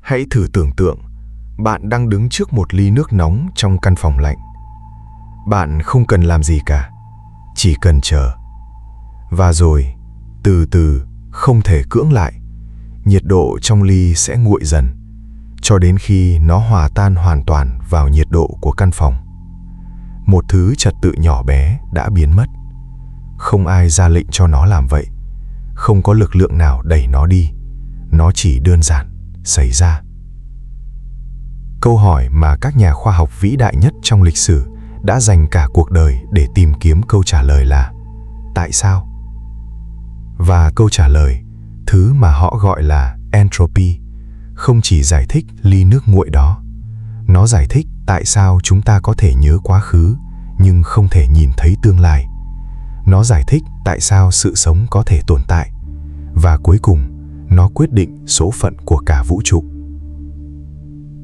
Hãy thử tưởng tượng, bạn đang đứng trước một ly nước nóng trong căn phòng lạnh. Bạn không cần làm gì cả, chỉ cần chờ. Và rồi, từ từ, không thể cưỡng lại, nhiệt độ trong ly sẽ nguội dần, cho đến khi nó hòa tan hoàn toàn vào nhiệt độ của căn phòng. Một thứ trật tự nhỏ bé đã biến mất. Không ai ra lệnh cho nó làm vậy. Không có lực lượng nào đẩy nó đi. Nó chỉ đơn giản xảy ra. Câu hỏi mà các nhà khoa học vĩ đại nhất trong lịch sử đã dành cả cuộc đời để tìm kiếm câu trả lời là tại sao? Và câu trả lời, thứ mà họ gọi là entropy, không chỉ giải thích ly nước nguội đó. Nó giải thích tại sao chúng ta có thể nhớ quá khứ nhưng không thể nhìn thấy tương lai. Nó giải thích tại sao sự sống có thể tồn tại. Và cuối cùng, nó quyết định số phận của cả vũ trụ.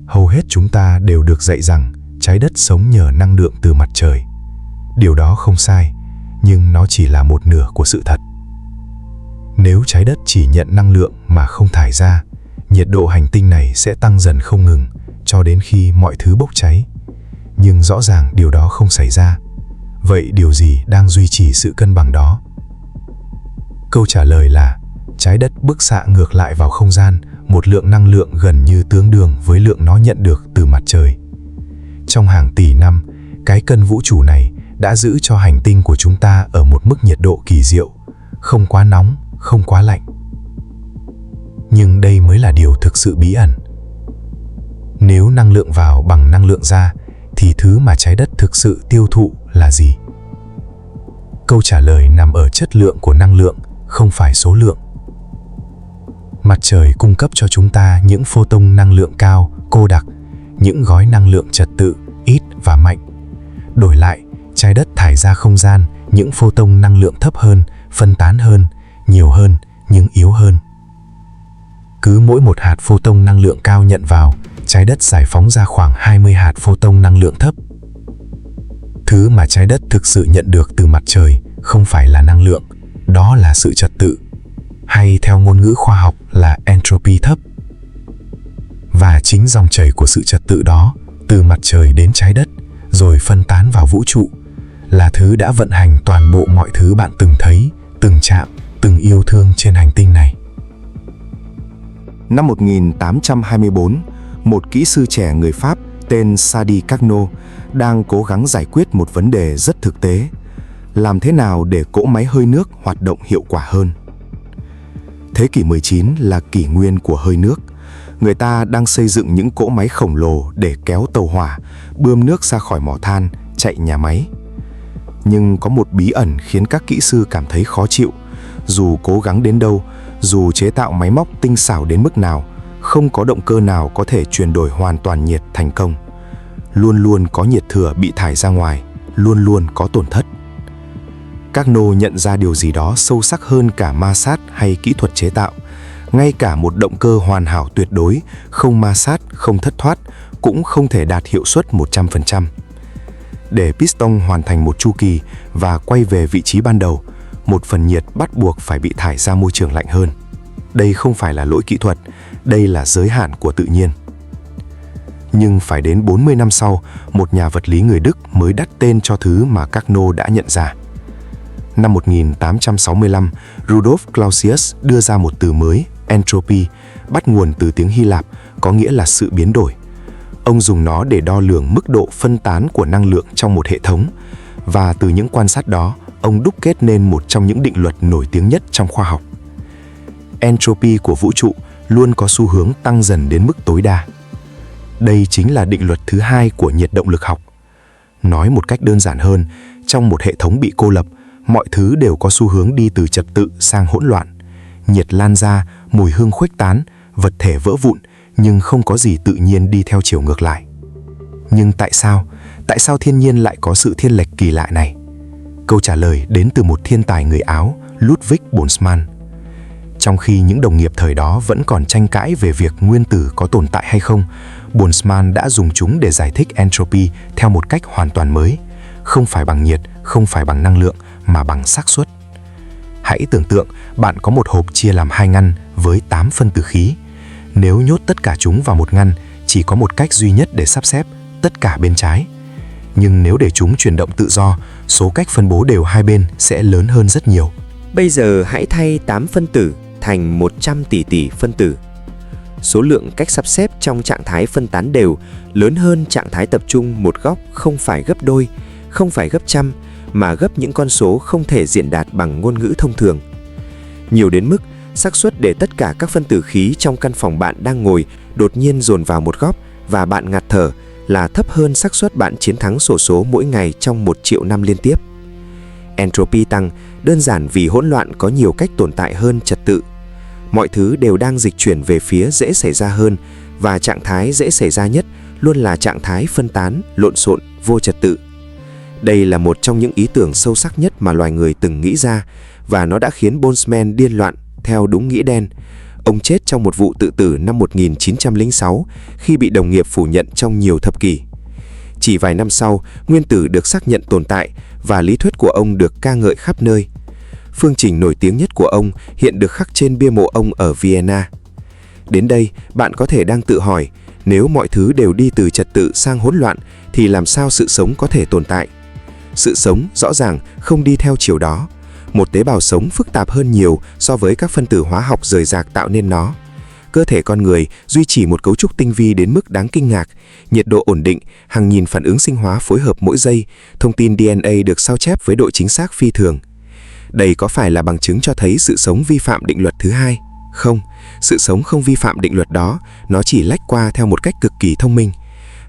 Hầu hết chúng ta đều được dạy rằng trái đất sống nhờ năng lượng từ mặt trời. Điều đó không sai, nhưng nó chỉ là một nửa của sự thật. Nếu trái đất chỉ nhận năng lượng mà không thải ra, nhiệt độ hành tinh này sẽ tăng dần không ngừng cho đến khi mọi thứ bốc cháy. Nhưng rõ ràng điều đó không xảy ra. Vậy điều gì đang duy trì sự cân bằng đó? Câu trả lời là trái đất bức xạ ngược lại vào không gian một lượng năng lượng gần như tương đương với lượng nó nhận được từ mặt trời. Trong hàng tỷ năm, cái cân vũ trụ này đã giữ cho hành tinh của chúng ta ở một mức nhiệt độ kỳ diệu, không quá nóng, không quá lạnh. Nhưng đây mới là điều thực sự bí ẩn. Nếu năng lượng vào bằng năng lượng ra, thì thứ mà trái đất thực sự tiêu thụ là gì? Câu trả lời nằm ở chất lượng của năng lượng, không phải số lượng. Mặt trời cung cấp cho chúng ta những photon năng lượng cao, cô đặc, những gói năng lượng trật tự, ít và mạnh. Đổi lại, trái đất thải ra không gian những photon năng lượng thấp hơn, phân tán hơn, nhiều hơn nhưng yếu hơn. Cứ mỗi một hạt photon năng lượng cao nhận vào, trái đất giải phóng ra khoảng 20 hạt photon năng lượng thấp. Thứ mà trái đất thực sự nhận được từ mặt trời không phải là năng lượng, đó là sự trật tự, hay theo ngôn ngữ khoa học là entropy thấp. Và chính dòng chảy của sự trật tự đó, từ mặt trời đến trái đất, rồi phân tán vào vũ trụ, là thứ đã vận hành toàn bộ mọi thứ bạn từng thấy, từng chạm, từng yêu thương trên hành tinh này. Năm 1824, một kỹ sư trẻ người Pháp tên Sadi Carnot đang cố gắng giải quyết một vấn đề rất thực tế. Làm thế nào để cỗ máy hơi nước hoạt động hiệu quả hơn? Thế kỷ 19 là kỷ nguyên của hơi nước. Người ta đang xây dựng những cỗ máy khổng lồ để kéo tàu hỏa, bơm nước ra khỏi mỏ than, chạy nhà máy. Nhưng có một bí ẩn khiến các kỹ sư cảm thấy khó chịu. Dù cố gắng đến đâu, dù chế tạo máy móc tinh xảo đến mức nào, không có động cơ nào có thể chuyển đổi hoàn toàn nhiệt thành công. Luôn luôn có nhiệt thừa bị thải ra ngoài, luôn luôn có tổn thất. Carnot nhận ra điều gì đó sâu sắc hơn cả ma sát hay kỹ thuật chế tạo. Ngay cả một động cơ hoàn hảo tuyệt đối, không ma sát, không thất thoát, cũng không thể đạt hiệu suất 100%. Để piston hoàn thành một chu kỳ và quay về vị trí ban đầu, một phần nhiệt bắt buộc phải bị thải ra môi trường lạnh hơn. Đây không phải là lỗi kỹ thuật, đây là giới hạn của tự nhiên. Nhưng phải đến 40 năm sau, một nhà vật lý người Đức mới đặt tên cho thứ mà Carnot đã nhận ra. Năm 1865, Rudolf Clausius đưa ra một từ mới, entropy, bắt nguồn từ tiếng Hy Lạp, có nghĩa là sự biến đổi. Ông dùng nó để đo lường mức độ phân tán của năng lượng trong một hệ thống, và từ những quan sát đó, ông đúc kết nên một trong những định luật nổi tiếng nhất trong khoa học. Entropy của vũ trụ luôn có xu hướng tăng dần đến mức tối đa. Đây chính là định luật thứ hai của nhiệt động lực học. Nói một cách đơn giản hơn, trong một hệ thống bị cô lập, mọi thứ đều có xu hướng đi từ trật tự sang hỗn loạn. Nhiệt lan ra, mùi hương khuếch tán, vật thể vỡ vụn, nhưng không có gì tự nhiên đi theo chiều ngược lại. Nhưng tại sao? Tại sao thiên nhiên lại có sự thiên lệch kỳ lạ này? Câu trả lời đến từ một thiên tài người Áo, Ludwig Boltzmann. Trong khi những đồng nghiệp thời đó vẫn còn tranh cãi về việc nguyên tử có tồn tại hay không, Boltzmann đã dùng chúng để giải thích entropy theo một cách hoàn toàn mới, không phải bằng nhiệt, không phải bằng năng lượng, mà bằng xác suất. Hãy tưởng tượng bạn có một hộp chia làm 2 ngăn với 8 phân tử khí. Nếu nhốt tất cả chúng vào một ngăn, chỉ có một cách duy nhất để sắp xếp, tất cả bên trái. Nhưng nếu để chúng chuyển động tự do, số cách phân bố đều hai bên sẽ lớn hơn rất nhiều. Bây giờ hãy thay 8 phân tử thành 100 tỷ phân tử. Số lượng cách sắp xếp trong trạng thái phân tán đều lớn hơn trạng thái tập trung một góc không phải gấp đôi, không phải gấp trăm, mà gấp những con số không thể diễn đạt bằng ngôn ngữ thông thường. Nhiều đến mức xác suất để tất cả các phân tử khí trong căn phòng bạn đang ngồi đột nhiên dồn vào một góc và bạn ngạt thở là thấp hơn xác suất bạn chiến thắng xổ số mỗi ngày trong 1 triệu năm liên tiếp. Entropy tăng đơn giản vì hỗn loạn có nhiều cách tồn tại hơn trật tự. Mọi thứ đều đang dịch chuyển về phía dễ xảy ra hơn, và trạng thái dễ xảy ra nhất luôn là trạng thái phân tán, lộn xộn, vô trật tự. Đây là một trong những ý tưởng sâu sắc nhất mà loài người từng nghĩ ra, và nó đã khiến Boltzmann điên loạn theo đúng nghĩa đen. Ông chết trong một vụ tự tử năm 1906 khi bị đồng nghiệp phủ nhận trong nhiều thập kỷ. Chỉ vài năm sau, nguyên tử được xác nhận tồn tại và lý thuyết của ông được ca ngợi khắp nơi. Phương trình nổi tiếng nhất của ông hiện được khắc trên bia mộ ông ở Vienna. Đến đây, bạn có thể đang tự hỏi, nếu mọi thứ đều đi từ trật tự sang hỗn loạn thì làm sao sự sống có thể tồn tại? Sự sống rõ ràng không đi theo chiều đó. Một tế bào sống phức tạp hơn nhiều so với các phân tử hóa học rời rạc tạo nên nó. Cơ thể con người duy trì một cấu trúc tinh vi đến mức đáng kinh ngạc, nhiệt độ ổn định, hàng nghìn phản ứng sinh hóa phối hợp mỗi giây, thông tin DNA được sao chép với độ chính xác phi thường. Đây có phải là bằng chứng cho thấy sự sống vi phạm định luật thứ hai? Không, sự sống không vi phạm định luật đó, nó chỉ lách qua theo một cách cực kỳ thông minh.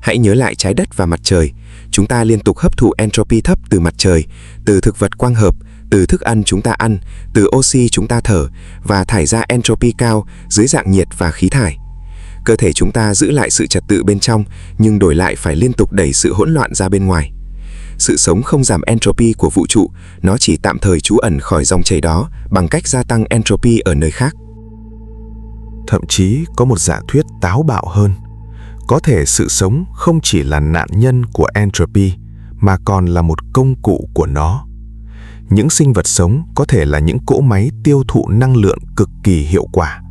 Hãy nhớ lại trái đất và mặt trời. Chúng ta liên tục hấp thụ entropy thấp từ mặt trời, từ thực vật quang hợp, từ thức ăn chúng ta ăn, từ oxy chúng ta thở, và thải ra entropy cao dưới dạng nhiệt và khí thải. Cơ thể chúng ta giữ lại sự trật tự bên trong, nhưng đổi lại phải liên tục đẩy sự hỗn loạn ra bên ngoài. Sự sống không giảm entropy của vũ trụ, nó chỉ tạm thời trú ẩn khỏi dòng chảy đó bằng cách gia tăng entropy ở nơi khác. Thậm chí có một giả thuyết táo bạo hơn. Có thể sự sống không chỉ là nạn nhân của entropy, mà còn là một công cụ của nó. Những sinh vật sống có thể là những cỗ máy tiêu thụ năng lượng cực kỳ hiệu quả,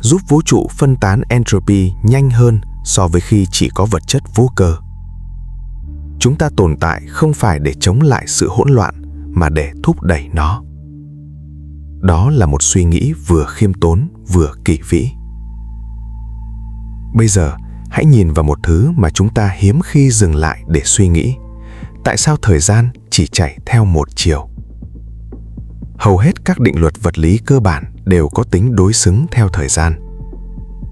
giúp vũ trụ phân tán entropy nhanh hơn so với khi chỉ có vật chất vô cơ. Chúng ta tồn tại không phải để chống lại sự hỗn loạn, mà để thúc đẩy nó. Đó là một suy nghĩ vừa khiêm tốn vừa kỳ vĩ. Bây giờ, hãy nhìn vào một thứ mà chúng ta hiếm khi dừng lại để suy nghĩ. Tại sao thời gian chỉ chạy theo một chiều? Hầu hết các định luật vật lý cơ bản đều có tính đối xứng theo thời gian.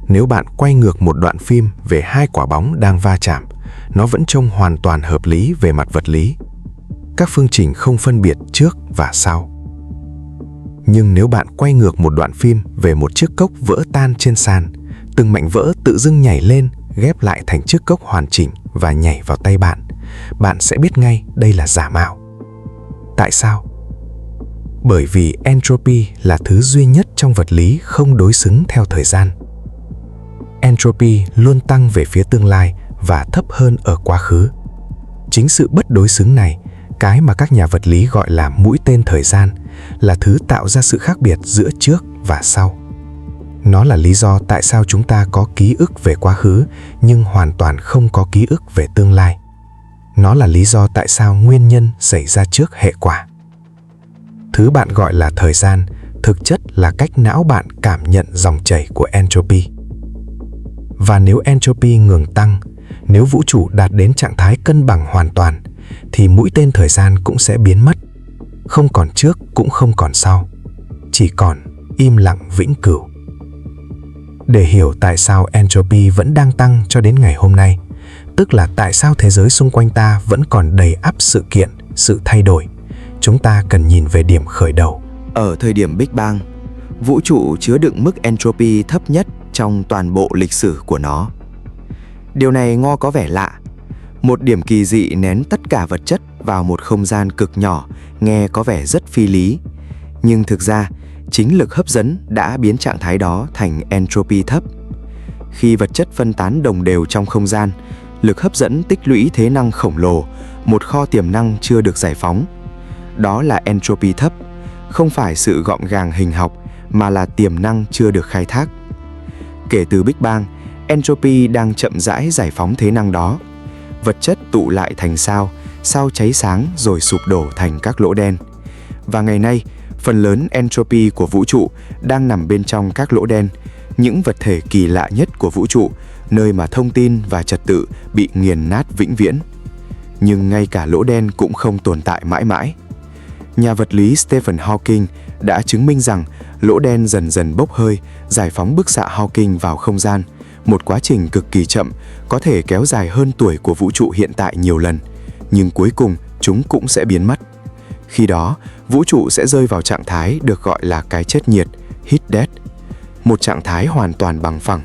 Nếu bạn quay ngược một đoạn phim về hai quả bóng đang va chạm, nó vẫn trông hoàn toàn hợp lý về mặt vật lý. Các phương trình không phân biệt trước và sau. Nhưng nếu bạn quay ngược một đoạn phim về một chiếc cốc vỡ tan trên sàn, từng mảnh vỡ tự dưng nhảy lên, ghép lại thành chiếc cốc hoàn chỉnh và nhảy vào tay bạn, bạn sẽ biết ngay đây là giả mạo. Tại sao? Bởi vì entropy là thứ duy nhất trong vật lý không đối xứng theo thời gian. Entropy luôn tăng về phía tương lai và thấp hơn ở quá khứ. Chính sự bất đối xứng này, cái mà các nhà vật lý gọi là mũi tên thời gian, là thứ tạo ra sự khác biệt giữa trước và sau. Nó là lý do tại sao chúng ta có ký ức về quá khứ nhưng hoàn toàn không có ký ức về tương lai. Nó là lý do tại sao nguyên nhân xảy ra trước hệ quả. Thứ bạn gọi là thời gian thực chất là cách não bạn cảm nhận dòng chảy của entropy. Và nếu entropy ngừng tăng, nếu vũ trụ đạt đến trạng thái cân bằng hoàn toàn, thì mũi tên thời gian cũng sẽ biến mất. Không còn trước cũng không còn sau, chỉ còn im lặng vĩnh cửu. Để hiểu tại sao entropy vẫn đang tăng cho đến ngày hôm nay, tức là tại sao thế giới xung quanh ta vẫn còn đầy ắp sự kiện, sự thay đổi, chúng ta cần nhìn về điểm khởi đầu. Ở thời điểm Big Bang, vũ trụ chứa đựng mức entropy thấp nhất trong toàn bộ lịch sử của nó. Điều này nghe có vẻ lạ. Một điểm kỳ dị nén tất cả vật chất vào một không gian cực nhỏ nghe có vẻ rất phi lý. Nhưng thực ra, chính lực hấp dẫn đã biến trạng thái đó thành entropy thấp. Khi vật chất phân tán đồng đều trong không gian, lực hấp dẫn tích lũy thế năng khổng lồ, một kho tiềm năng chưa được giải phóng. Đó là entropy thấp, không phải sự gọn gàng hình học, mà là tiềm năng chưa được khai thác. Kể từ Big Bang, entropy đang chậm rãi giải phóng thế năng đó. Vật chất tụ lại thành sao, sao cháy sáng rồi sụp đổ thành các lỗ đen. Và ngày nay, phần lớn entropy của vũ trụ đang nằm bên trong các lỗ đen, những vật thể kỳ lạ nhất của vũ trụ, nơi mà thông tin và trật tự bị nghiền nát vĩnh viễn. Nhưng ngay cả lỗ đen cũng không tồn tại mãi mãi. Nhà vật lý Stephen Hawking đã chứng minh rằng lỗ đen dần dần bốc hơi, giải phóng bức xạ Hawking vào không gian, một quá trình cực kỳ chậm, có thể kéo dài hơn tuổi của vũ trụ hiện tại nhiều lần, nhưng cuối cùng chúng cũng sẽ biến mất. Khi đó, vũ trụ sẽ rơi vào trạng thái được gọi là cái chết nhiệt, heat death, một trạng thái hoàn toàn bằng phẳng,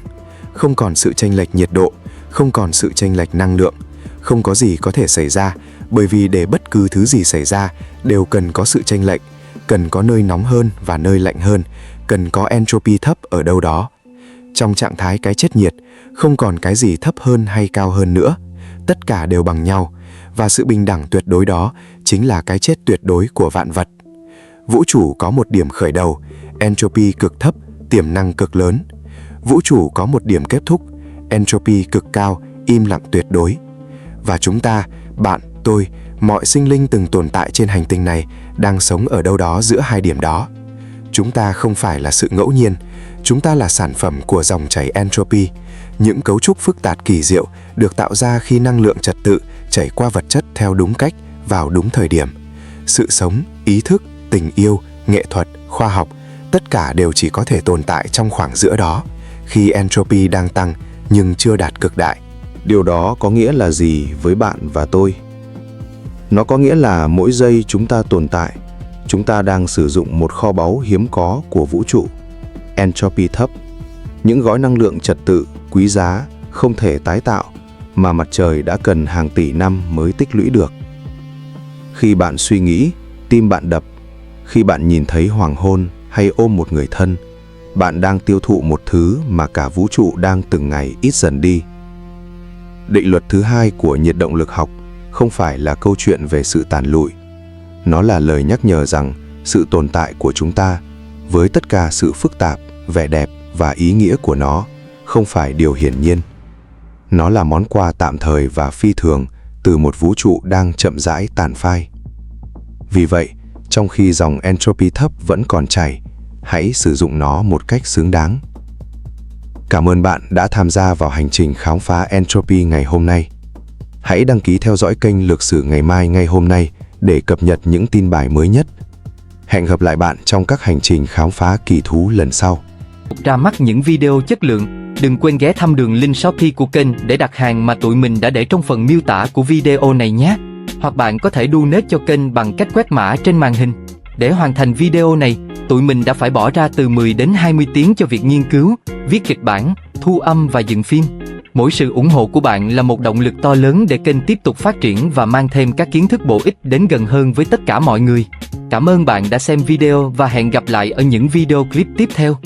không còn sự chênh lệch nhiệt độ, không còn sự chênh lệch năng lượng, không có gì có thể xảy ra, bởi vì để bất cứ thứ gì xảy ra đều cần có sự chênh lệch, cần có nơi nóng hơn và nơi lạnh hơn, cần có entropy thấp ở đâu đó. Trong trạng thái cái chết nhiệt, không còn cái gì thấp hơn hay cao hơn nữa, tất cả đều bằng nhau, và sự bình đẳng tuyệt đối đó chính là cái chết tuyệt đối của vạn vật. Vũ trụ có một điểm khởi đầu, entropy cực thấp, tiềm năng cực lớn. Vũ trụ có một điểm kết thúc, entropy cực cao, im lặng tuyệt đối. Và chúng ta, bạn, tôi, mọi sinh linh từng tồn tại trên hành tinh này đang sống ở đâu đó giữa hai điểm đó. Chúng ta không phải là sự ngẫu nhiên, chúng ta là sản phẩm của dòng chảy entropy, những cấu trúc phức tạp kỳ diệu được tạo ra khi năng lượng trật tự chảy qua vật chất theo đúng cách, vào đúng thời điểm. Sự sống, ý thức, tình yêu, nghệ thuật, khoa học, tất cả đều chỉ có thể tồn tại trong khoảng giữa đó, khi entropy đang tăng nhưng chưa đạt cực đại. Điều đó có nghĩa là gì với bạn và tôi? Nó có nghĩa là mỗi giây chúng ta tồn tại, chúng ta đang sử dụng một kho báu hiếm có của vũ trụ, entropy thấp, những gói năng lượng trật tự, quý giá, không thể tái tạo, mà mặt trời đã cần hàng tỷ năm mới tích lũy được. Khi bạn suy nghĩ, tim bạn đập, khi bạn nhìn thấy hoàng hôn hay ôm một người thân, bạn đang tiêu thụ một thứ mà cả vũ trụ đang từng ngày ít dần đi. Định luật thứ hai của nhiệt động lực học không phải là câu chuyện về sự tàn lụi. Nó là lời nhắc nhở rằng sự tồn tại của chúng ta, với tất cả sự phức tạp, vẻ đẹp và ý nghĩa của nó, không phải điều hiển nhiên. Nó là món quà tạm thời và phi thường từ một vũ trụ đang chậm rãi tàn phai. Vì vậy, trong khi dòng entropy thấp vẫn còn chảy, hãy sử dụng nó một cách xứng đáng. Cảm ơn bạn đã tham gia vào hành trình khám phá entropy ngày hôm nay. Hãy đăng ký theo dõi kênh Lược Sử Ngày Mai ngay hôm nay để cập nhật những tin bài mới nhất. Hẹn gặp lại bạn trong các hành trình khám phá kỳ thú lần sau. Ra mắt những video chất lượng, đừng quên ghé thăm đường link Shopee của kênh để đặt hàng mà tụi mình đã để trong phần miêu tả của video này nhé. Hoặc bạn có thể donate cho kênh bằng cách quét mã trên màn hình. Để hoàn thành video này, tụi mình đã phải bỏ ra từ 10 đến 20 tiếng cho việc nghiên cứu, viết kịch bản, thu âm và dựng phim. Mỗi sự ủng hộ của bạn là một động lực to lớn để kênh tiếp tục phát triển và mang thêm các kiến thức bổ ích đến gần hơn với tất cả mọi người. Cảm ơn bạn đã xem video và hẹn gặp lại ở những video clip tiếp theo.